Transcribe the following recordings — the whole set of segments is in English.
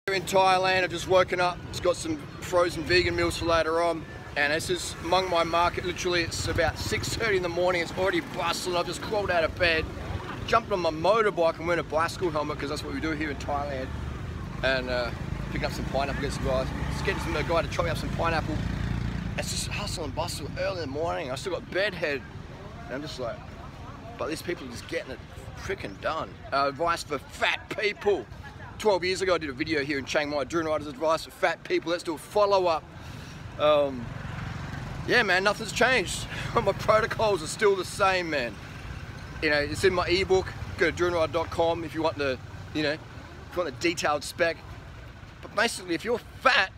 Here in Thailand, I've just woken up. It's got some frozen vegan meals for later on, and this is among my market. Literally, it's about 6:30 in the morning. It's already bustling. I've just crawled out of bed, jumped on my motorbike and wearing a bicycle helmet because that's what we do here in Thailand. And picking up some pineapple, get some guys, just getting some guy to chop me up some pineapple. It's just hustle and bustle early in the morning. I still got bedhead, and I'm just like, but these people are just getting it freaking done. Advice for fat people. 12 years ago I did a video here in Chiang Mai, Durianriders advice for fat people. Let's do a follow-up. Yeah man, nothing's changed. My protocols are still the same, man. You know, it's in my ebook. Go to durianrider.com if you want the, you know, if you want the detailed spec. But basically, if you're fat,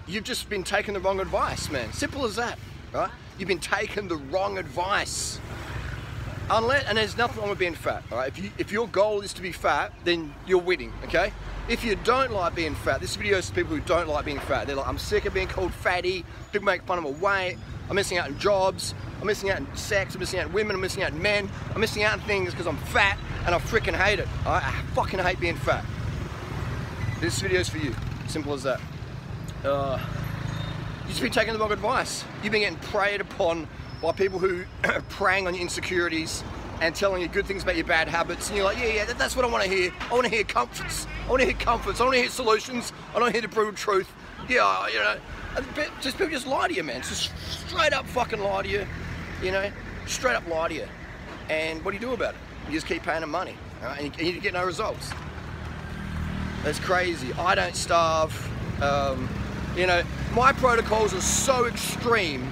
you've just been taking the wrong advice, man. Simple as that, right? You've been taking the wrong advice. And there's nothing wrong with being fat, all right? If your goal is to be fat, then you're winning, okay? If you don't like being fat, this video is for people who don't like being fat. They're like, I'm sick of being called fatty, people make fun of my weight, I'm missing out on jobs, I'm missing out on sex, I'm missing out on women, I'm missing out on men, I'm missing out on things because I'm fat and I freaking hate it, all right? I fucking hate being fat. This video is for you, simple as that. You've just been taking the wrong advice. You've been getting preyed upon by people who are preying on your insecurities and telling you good things about your bad habits, and you're like, yeah, that's what I want to hear. I want to hear comforts. I want to hear comforts. I want to hear solutions. I don't hear the brutal truth. Yeah, you know, people just lie to you, man. Just straight up fucking lie to you, you know, straight up lie to you. And what do you do about it? You just keep paying them money, right? And you get no results. That's crazy. I don't starve. You know, my protocols are so extreme,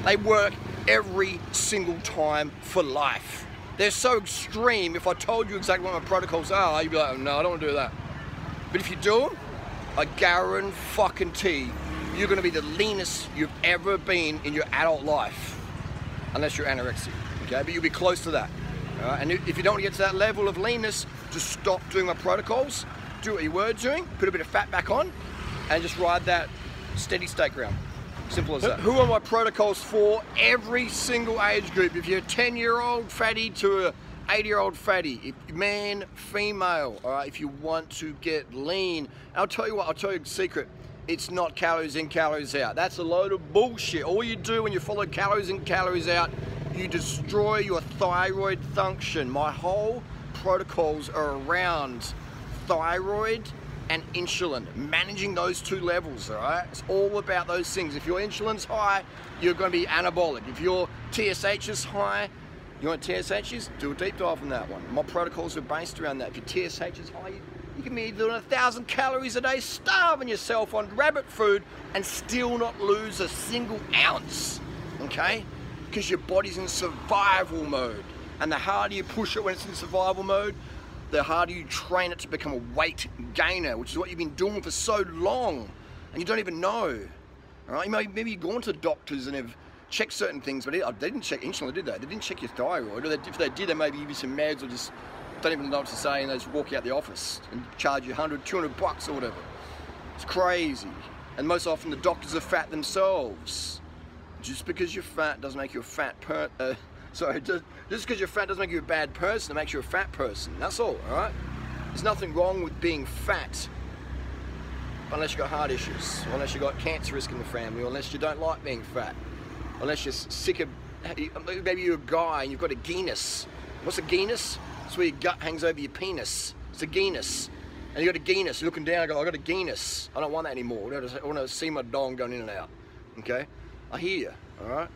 they work every single time for life. They're so extreme, if I told you exactly what my protocols are, you'd be like, oh, no, I don't want to do that. But if you do them, I guarantee you're going to be the leanest you've ever been in your adult life, unless you're anorexic, okay? But you'll be close to that, all right? And if you don't want to get to that level of leanness, just stop doing my protocols, do what you were doing, put a bit of fat back on, and just ride that steady state ground. Simple as that. Who are my protocols for? Every single age group. If you're a 10-year-old fatty to a 80-year-old fatty, man, female, all right, if you want to get lean. I'll tell you what, I'll tell you a secret. It's not calories in, calories out. That's a load of bullshit. All you do when you follow calories in, calories out, you destroy your thyroid function. My whole protocols are around thyroid and insulin, managing those two levels, all right? It's all about those things. If your insulin's high, you're gonna be anabolic. If your TSH is high, you want TSHs? Do a deep dive on that one. My protocols are based around that. If your TSH is high, you can be doing 1,000 calories a day, starving yourself on rabbit food and still not lose a single ounce, okay? Because your body's in survival mode. And the harder you push it when it's in survival mode, the harder you train it to become a weight gainer, which is what you've been doing for so long, and you don't even know. All right, maybe you've gone to doctors and have checked certain things, but they didn't check insulin, did they? They didn't check your thyroid, or if they did, they maybe give you some meds, or just don't even know what to say, and they just walk you out the office and charge you 100, 200 bucks or whatever. It's crazy. And most often the doctors are fat themselves. Just because you're fat doesn't make you a fat just because you're fat doesn't make you a bad person, it makes you a fat person. That's all right? There's nothing wrong with being fat, unless you've got heart issues, or unless you've got cancer risk in the family, or unless you don't like being fat, unless you're sick of, maybe you're a guy and you've got a guinness. What's a guinness? It's where your gut hangs over your penis. It's a guinness. And you've got a guinness, you're looking down and go, I've got a guinness. I don't want that anymore. I want to see my dong going in and out. Okay? I hear you, all right?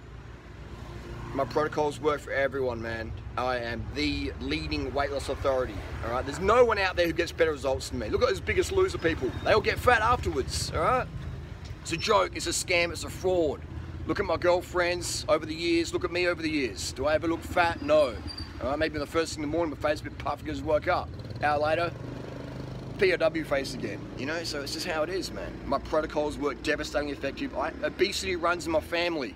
My protocols work for everyone, man. I am the leading weight loss authority, all right? There's no one out there who gets better results than me. Look at those Biggest Loser people. They all get fat afterwards, all right? It's a joke, it's a scam, it's a fraud. Look at my girlfriends over the years, look at me over the years. Do I ever look fat? No. All right, maybe the first thing in the morning, my face a bit puffy because I woke up. Hour later, POW face again, you know? So it's just how it is, man. My protocols work devastatingly effective. Obesity runs in my family.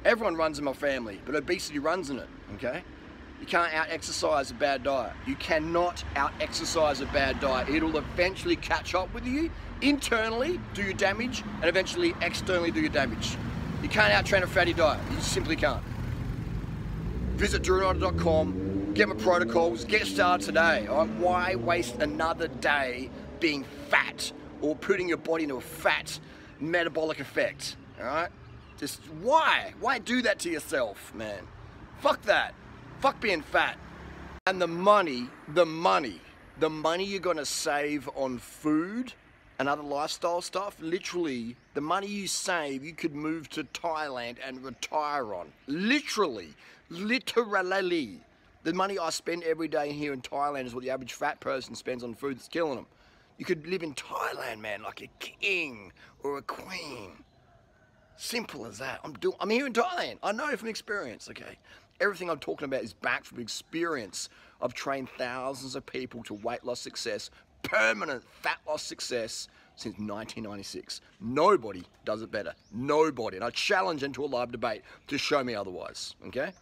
Everyone runs in my family, but obesity runs in it, okay? You can't out-exercise a bad diet. You cannot out-exercise a bad diet. It'll eventually catch up with you, internally do your damage, and eventually externally do your damage. You can't out-train a fatty diet. You simply can't. Visit Durianrider.com, get my protocols, get started today. All right? Why waste another day being fat or putting your body into a fat metabolic effect, all right? Just why? Why do that to yourself, man? Fuck that. Fuck being fat. And the money you're gonna save on food and other lifestyle stuff, literally, the money you save, you could move to Thailand and retire on. Literally. The money I spend every day here in Thailand is what the average fat person spends on food that's killing them. You could live in Thailand, man, like a king or a queen. Simple as that. I'm here in Thailand. I know from experience, okay? Everything I'm talking about is backed from experience. I've trained thousands of people to weight loss success, permanent fat loss success since 1996. Nobody does it better. Nobody. And I challenge into a live debate to show me otherwise, okay?